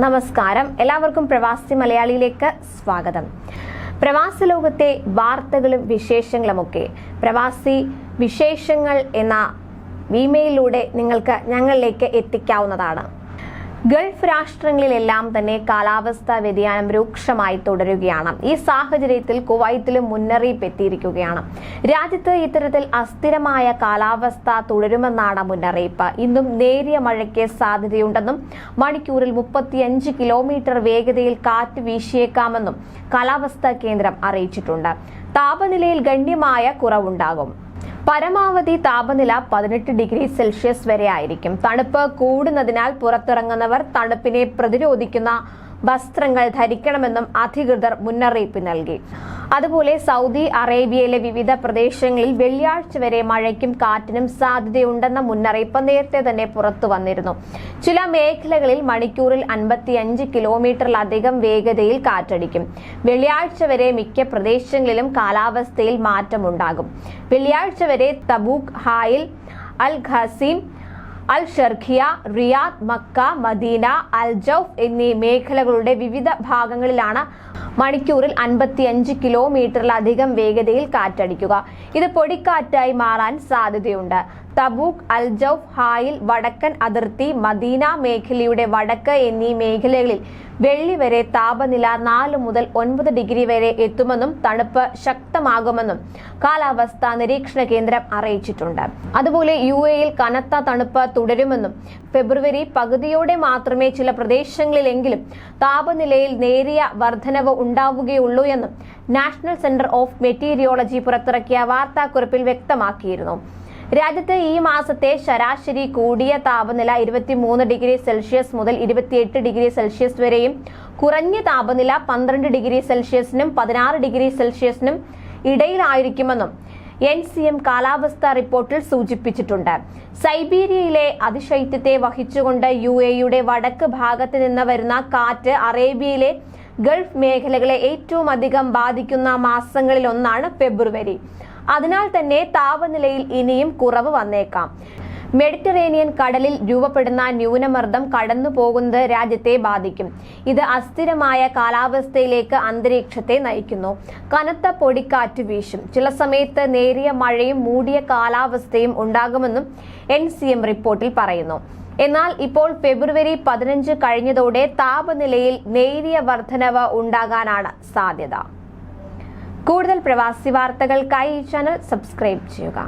നമസ്കാരം, എല്ലാവർക്കും പ്രവാസി മലയാളിയിലേക്ക് സ്വാഗതം. പ്രവാസ ലോകത്തെ വാർത്തകളും വിശേഷങ്ങളുമൊക്കെ പ്രവാസി വിശേഷങ്ങൾ എന്ന ഇമെയിലിലൂടെ നിങ്ങൾക്ക് ഞങ്ങളിലേക്ക് എത്തിക്കാവുന്നതാണ്. ഗൾഫ് രാഷ്ട്രങ്ങളിലെല്ലാം തന്നെ കാലാവസ്ഥാ വ്യതിയാനം രൂക്ഷമായി തുടരുകയാണ്. ഈ സാഹചര്യത്തിൽ കുവൈത്തിലും മുന്നറിയിപ്പ് എത്തിയിരിക്കുകയാണ്. രാജ്യത്ത് ഇത്തരത്തിൽ അസ്ഥിരമായ കാലാവസ്ഥ തുടരുമെന്നാണ് മുന്നറിയിപ്പ്. ഇന്നും നേരിയ മഴയ്ക്ക് സാധ്യതയുണ്ടെന്നും മണിക്കൂറിൽ 35 കിലോമീറ്റർ വേഗതയിൽ കാറ്റ് വീശിയേക്കാമെന്നും കാലാവസ്ഥാ കേന്ദ്രം അറിയിച്ചിട്ടുണ്ട്. താപനിലയിൽ ഗണ്യമായ കുറവുണ്ടാകും. പരമാവധി താപനില 18 ഡിഗ്രി സെൽഷ്യസ് വരെ ആയിരിക്കും. തണുപ്പ് കൂടുന്നതിനാൽ പുറത്തിറങ്ങുന്നവർ തണുപ്പിനെ പ്രതിരോധിക്കുന്ന വസ്ത്രങ്ങൾ ധരിക്കണമെന്നും അധികൃതർ മുന്നറിയിപ്പ് നൽകി. അതുപോലെ സൗദി അറേബ്യയിലെ വിവിധ പ്രദേശങ്ങളിൽ വെള്ളിയാഴ്ച വരെ മഴയ്ക്കും കാറ്റിനും സാധ്യതയുണ്ടെന്ന മുന്നറിയിപ്പ് നേരത്തെ തന്നെ പുറത്തു വന്നിരുന്നു. ചില മേഖലകളിൽ മണിക്കൂറിൽ 55 കിലോമീറ്ററിലധികം വേഗതയിൽ കാറ്റടിക്കും. വെള്ളിയാഴ്ച വരെ മിക്ക പ്രദേശങ്ങളിലും കാലാവസ്ഥയിൽ മാറ്റമുണ്ടാകും. വെള്ളിയാഴ്ച വരെ തബൂക്ക്, ഹായിൽ, അൽ ഖസീം, അൽ ഷർഖിയ, റിയാദ്, മക്ക, മദീന, അൽ ജൗഫ് എന്നീ മേഖലകളുടെ വിവിധ ഭാഗങ്ങളിലാണ് മണിക്കൂറിൽ 55 കിലോമീറ്ററിലധികം വേഗതയിൽ കാറ്റടിക്കുക. ഇത് പൊടിക്കാറ്റായി മാറാൻ സാധ്യതയുണ്ട്. തബൂക്ക്, അൽ ജൗഫ്, ഹായിൽ, വടക്കൻ അതിർത്തി, മദീന മേഖലയുടെ വടക്ക് എന്നീ മേഖലകളിൽ വെള്ളി വരെ താപനില 4 മുതൽ 9 ഡിഗ്രി വരെ എത്തുമെന്നും തണുപ്പ് ശക്തമാകുമെന്നും കാലാവസ്ഥാ നിരീക്ഷണ കേന്ദ്രം അറിയിച്ചിട്ടുണ്ട്. അതുപോലെ UAE-യിൽ കനത്ത തണുപ്പ് തുടരുമെന്നും ഫെബ്രുവരി പകുതിയോടെ മാത്രമേ ചില പ്രദേശങ്ങളിലെങ്കിലും താപനിലയിൽ നേരിയ വർധനവ് ഉണ്ടാവുകയുള്ളൂ എന്നും നാഷണൽ സെന്റർ ഓഫ് മെറ്റീരിയോളജി പുറത്തിറക്കിയ വാർത്താക്കുറിപ്പിൽ വ്യക്തമാക്കിയിരുന്നു. രാജ്യത്ത് ഈ മാസത്തെ ശരാശരി കൂടിയ താപനില 23 ഡിഗ്രി സെൽഷ്യസ് മുതൽ 28 ഡിഗ്രി സെൽഷ്യസ് വരെയും കുറഞ്ഞ താപനില 12 ഡിഗ്രി സെൽഷ്യസിനും 16 ഡിഗ്രി സെൽഷ്യസിനും ഇടയിലായിരിക്കുമെന്നും NCM കാലാവസ്ഥാ റിപ്പോർട്ടിൽ സൂചിപ്പിച്ചിട്ടുണ്ട്. സൈബീരിയയിലെ അതിശൈത്യത്തെ വഹിച്ചുകൊണ്ട് UAE-യുടെ വടക്ക് ഭാഗത്ത് നിന്ന് വരുന്ന കാറ്റ് അറേബ്യയിലെ ഗൾഫ് മേഖലകളെ ഏറ്റവും അധികം ബാധിക്കുന്ന മാസങ്ങളിലൊന്നാണ് ഫെബ്രുവരി. അതിനാൽ തന്നെ താപനിലയിൽ ഇനിയും കുറവ് വന്നേക്കാം. മെഡിറ്ററേനിയൻ കടലിൽ രൂപപ്പെടുന്ന ന്യൂനമർദ്ദം കടന്നു പോകുന്നത് രാജ്യത്തെ ബാധിക്കും. ഇത് അസ്ഥിരമായ കാലാവസ്ഥയിലേക്ക് അന്തരീക്ഷത്തെ നയിക്കുന്നു. കനത്ത പൊടിക്കാറ്റ് വീശും. ചില സമയത്ത് നേരിയ മഴയും മൂടിയ കാലാവസ്ഥയും ഉണ്ടാകുമെന്നും NCM റിപ്പോർട്ടിൽ പറയുന്നു. എന്നാൽ ഇപ്പോൾ ഫെബ്രുവരി 15 കഴിഞ്ഞതോടെ താപനിലയിൽ നേരിയ വർധനവ് ഉണ്ടാകാനാണ് സാധ്യത. കൂടുതൽ പ്രവാസി വാർത്തകൾക്കായി ഈ ചാനൽ സബ്സ്ക്രൈബ് ചെയ്യുക.